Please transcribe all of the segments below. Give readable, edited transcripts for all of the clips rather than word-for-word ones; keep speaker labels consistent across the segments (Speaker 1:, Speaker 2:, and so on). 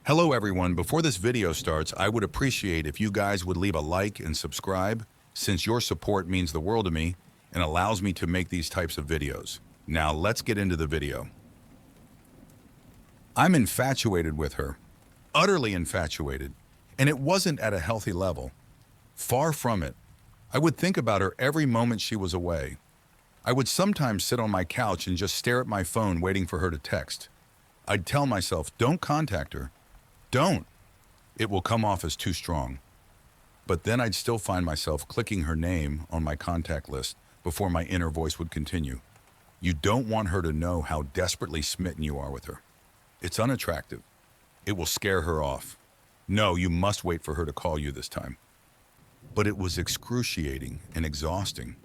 Speaker 1: Hello everyone, before this video starts, I would appreciate if you guys would leave a like and subscribe, since your support means the world to me and allows me to make these types of videos. Now let's get into the video. I'm infatuated with her, utterly infatuated, and it wasn't at a healthy level. Far from it. I would think about her every moment she was away. I would sometimes sit on my couch and just stare at my phone waiting for her to text. I'd tell myself, don't contact her. Don't. It will come off as too strong. But then I'd still find myself clicking her name on my contact list before my inner voice would continue. You don't want her to know how desperately smitten you are with her. It's unattractive. It will scare her off. No, you must wait for her to call you this time. But it was excruciating and exhausting,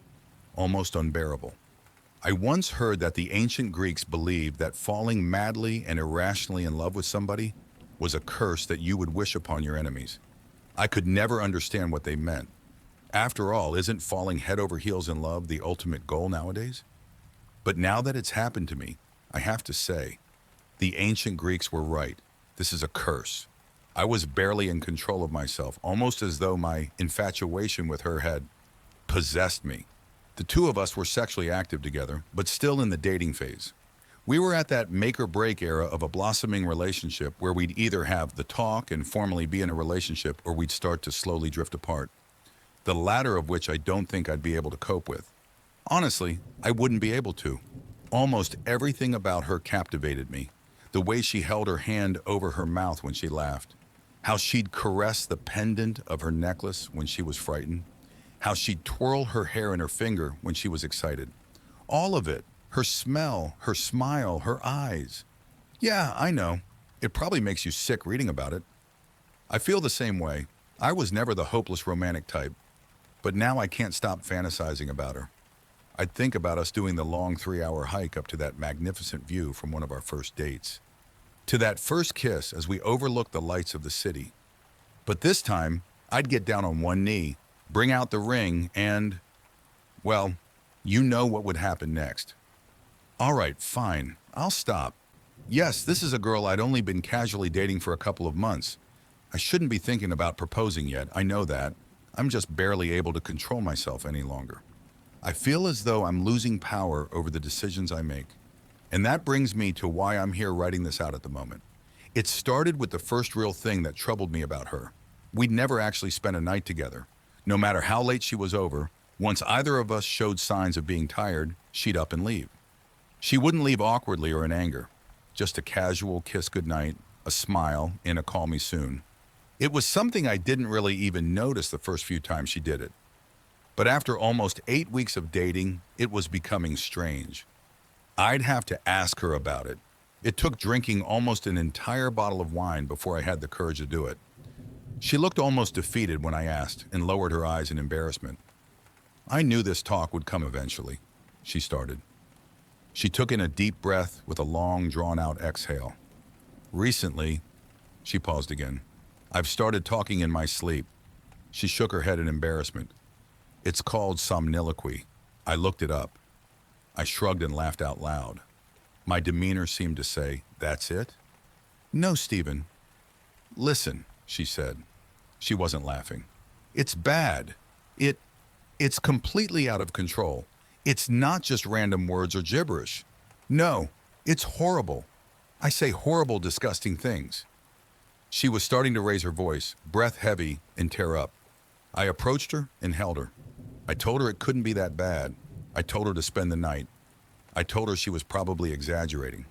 Speaker 1: almost unbearable. I once heard that the ancient Greeks believed that falling madly and irrationally in love with somebody was a curse that you would wish upon your enemies. I could never understand what they meant. After all, isn't falling head over heels in love the ultimate goal nowadays? But now that it's happened to me, I have to say, the ancient Greeks were right. This is a curse. I was barely in control of myself, almost as though my infatuation with her had possessed me. The two of us were sexually active together, but still in the dating phase. We were at that make or break era of a blossoming relationship where we'd either have the talk and formally be in a relationship or we'd start to slowly drift apart. The latter of which I don't think I'd be able to cope with. Honestly, I wouldn't be able to. Almost everything about her captivated me. The way she held her hand over her mouth when she laughed. How she'd caress the pendant of her necklace when she was frightened. How she'd twirl her hair in her finger when she was excited. All of it. Her smell, her smile, her eyes. Yeah, I know. It probably makes you sick reading about it. I feel the same way. I was never the hopeless romantic type. But now I can't stop fantasizing about her. I'd think about us doing the long 3-hour hike up to that magnificent view from one of our first dates. To that first kiss as we overlooked the lights of the city. But this time, I'd get down on one knee, bring out the ring, and, well, you know what would happen next. All right, fine, I'll stop. Yes, this is a girl I'd only been casually dating for a couple of months. I shouldn't be thinking about proposing yet, I know that. I'm just barely able to control myself any longer. I feel as though I'm losing power over the decisions I make. And that brings me to why I'm here writing this out at the moment. It started with the first real thing that troubled me about her. We'd never actually spent a night together. No matter how late she was over, once either of us showed signs of being tired, she'd up and leave. She wouldn't leave awkwardly or in anger. Just a casual kiss goodnight, a smile, and a call me soon. It was something I didn't really even notice the first few times she did it. But after almost 8 weeks of dating, it was becoming strange. I'd have to ask her about it. It took drinking almost an entire bottle of wine before I had the courage to do it. She looked almost defeated when I asked and lowered her eyes in embarrassment. I knew this talk would come eventually, she started. She took in a deep breath with a long, drawn-out exhale. Recently, she paused again. I've started talking in my sleep. She shook her head in embarrassment. It's called somniloquy. I looked it up. I shrugged and laughed out loud. My demeanor seemed to say, that's it? No, Stephen. Listen, she said. She wasn't laughing. It's bad. It's completely out of control. It's not just random words or gibberish. No, it's horrible. I say horrible, disgusting things. She was starting to raise her voice, breath heavy, and tear up. I approached her and held her. I told her it couldn't be that bad. I told her to spend the night. I told her she was probably exaggerating.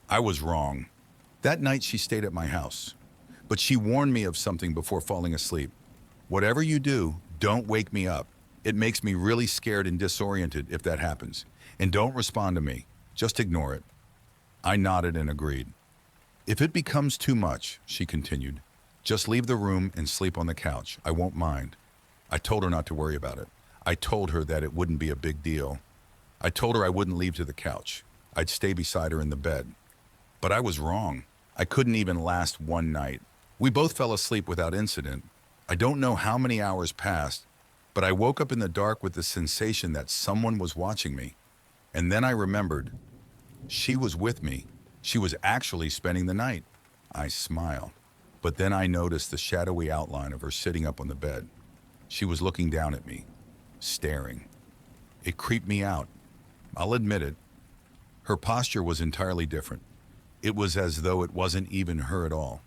Speaker 1: I was wrong. That night she stayed at my house. But she warned me of something before falling asleep. Whatever you do, don't wake me up. It makes me really scared and disoriented if that happens. And don't respond to me. Just ignore it. I nodded and agreed. If it becomes too much, she continued, just leave the room and sleep on the couch. I won't mind. I told her not to worry about it. I told her that it wouldn't be a big deal. I told her I wouldn't leave to the couch. I'd stay beside her in the bed. But I was wrong. I couldn't even last one night. We both fell asleep without incident. I don't know how many hours passed, but I woke up in the dark with the sensation that someone was watching me. And then I remembered. She was with me. She was actually spending the night. I smile, but then I notice the shadowy outline of her sitting up on the bed. She was looking down at me, staring. It creeped me out. I'll admit it. Her posture was entirely different. It was as though it wasn't even her at all.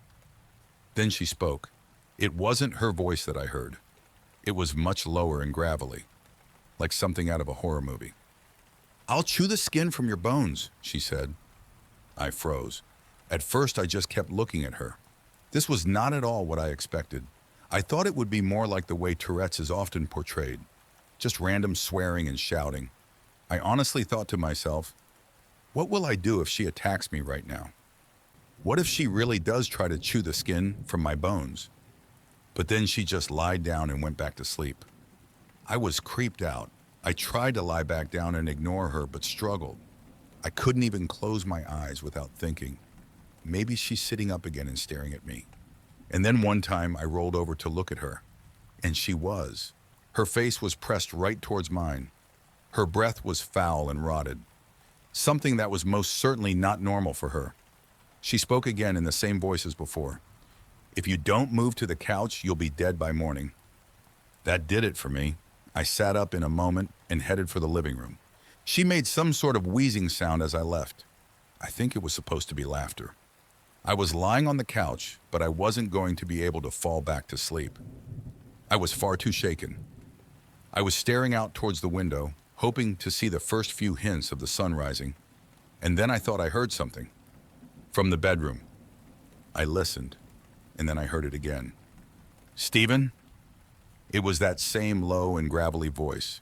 Speaker 1: Then she spoke. It wasn't her voice that I heard. It was much lower and gravelly, like something out of a horror movie. "I'll chew the skin from your bones," she said. I froze. At first, I just kept looking at her. This was not at all what I expected. I thought it would be more like the way Tourette's is often portrayed, just random swearing and shouting. I honestly thought to myself, what will I do if she attacks me right now? What if she really does try to chew the skin from my bones? But then she just lied down and went back to sleep. I was creeped out. I tried to lie back down and ignore her, but struggled. I couldn't even close my eyes without thinking, maybe she's sitting up again and staring at me. And then one time I rolled over to look at her, and she was. Her face was pressed right towards mine. Her breath was foul and rotted, something that was most certainly not normal for her. She spoke again in the same voice as before. "If you don't move to the couch, you'll be dead by morning." That did it for me. I sat up in a moment and headed for the living room. She made some sort of wheezing sound as I left. I think it was supposed to be laughter. I was lying on the couch, but I wasn't going to be able to fall back to sleep. I was far too shaken. I was staring out towards the window, hoping to see the first few hints of the sun rising, and then I thought I heard something. From the bedroom. I listened, and then I heard it again. "Stephen?" It was that same low and gravelly voice.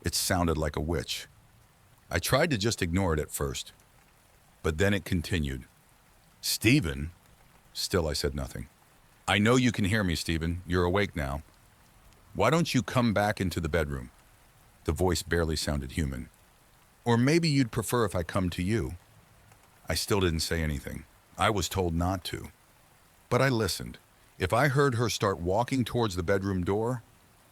Speaker 1: It sounded like a witch. I tried to just ignore it at first, but then it continued. "Stephen?" Still I said nothing. "I know you can hear me, Stephen. You're awake now. Why don't you come back into the bedroom?" The voice barely sounded human. "Or maybe you'd prefer if I come to you." I still didn't say anything. I was told not to. But I listened. If I heard her start walking towards the bedroom door,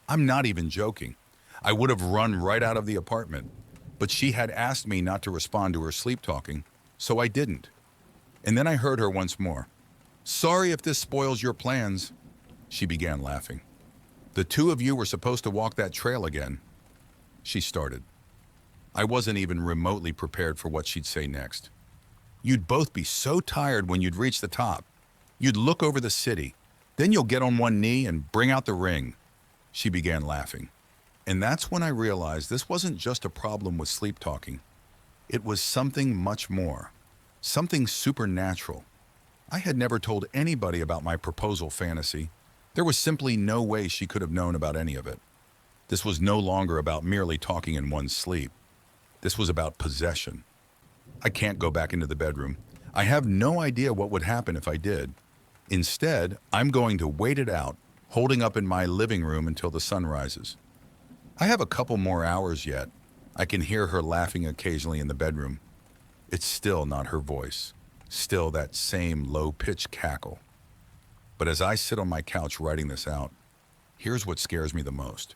Speaker 1: I'm not even joking, I would have run right out of the apartment. But she had asked me not to respond to her sleep talking, so I didn't. And then I heard her once more. "Sorry if this spoils your plans." She began laughing. "The two of you were supposed to walk that trail again." She started. I wasn't even remotely prepared for what she'd say next. "You'd both be so tired when you'd reach the top. You'd look over the city. Then you'll get on one knee and bring out the ring." She began laughing. And that's when I realized this wasn't just a problem with sleep talking. It was something much more. Something supernatural. I had never told anybody about my proposal fantasy. There was simply no way she could have known about any of it. This was no longer about merely talking in one's sleep. This was about possession. I can't go back into the bedroom. I have no idea what would happen if I did. Instead, I'm going to wait it out, holding up in my living room until the sun rises. I have a couple more hours yet. I can hear her laughing occasionally in the bedroom. It's still not her voice. Still that same low-pitched cackle. But as I sit on my couch writing this out, here's what scares me the most.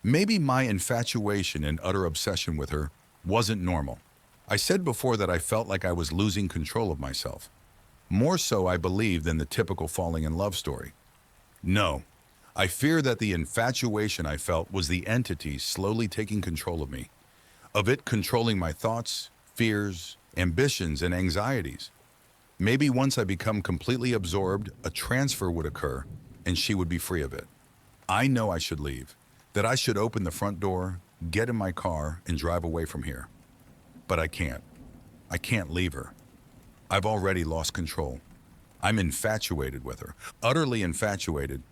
Speaker 1: Maybe my infatuation and utter obsession with her wasn't normal. I said before that I felt like I was losing control of myself. More so, I believe, than the typical falling in love story. No, I fear that the infatuation I felt was the entity slowly taking control of me, of it controlling my thoughts, fears, ambitions, and anxieties. Maybe once I become completely absorbed, a transfer would occur, and she would be free of it. I know I should leave, that I should open the front door, get in my car, and drive away from here. But I can't. I can't leave her. I've already lost control. I'm infatuated with her, utterly infatuated.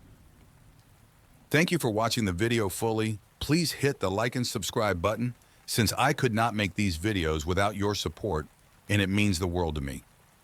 Speaker 1: Thank you for watching the video fully. Please hit the like and subscribe button, since I could not make these videos without your support, and it means the world to me.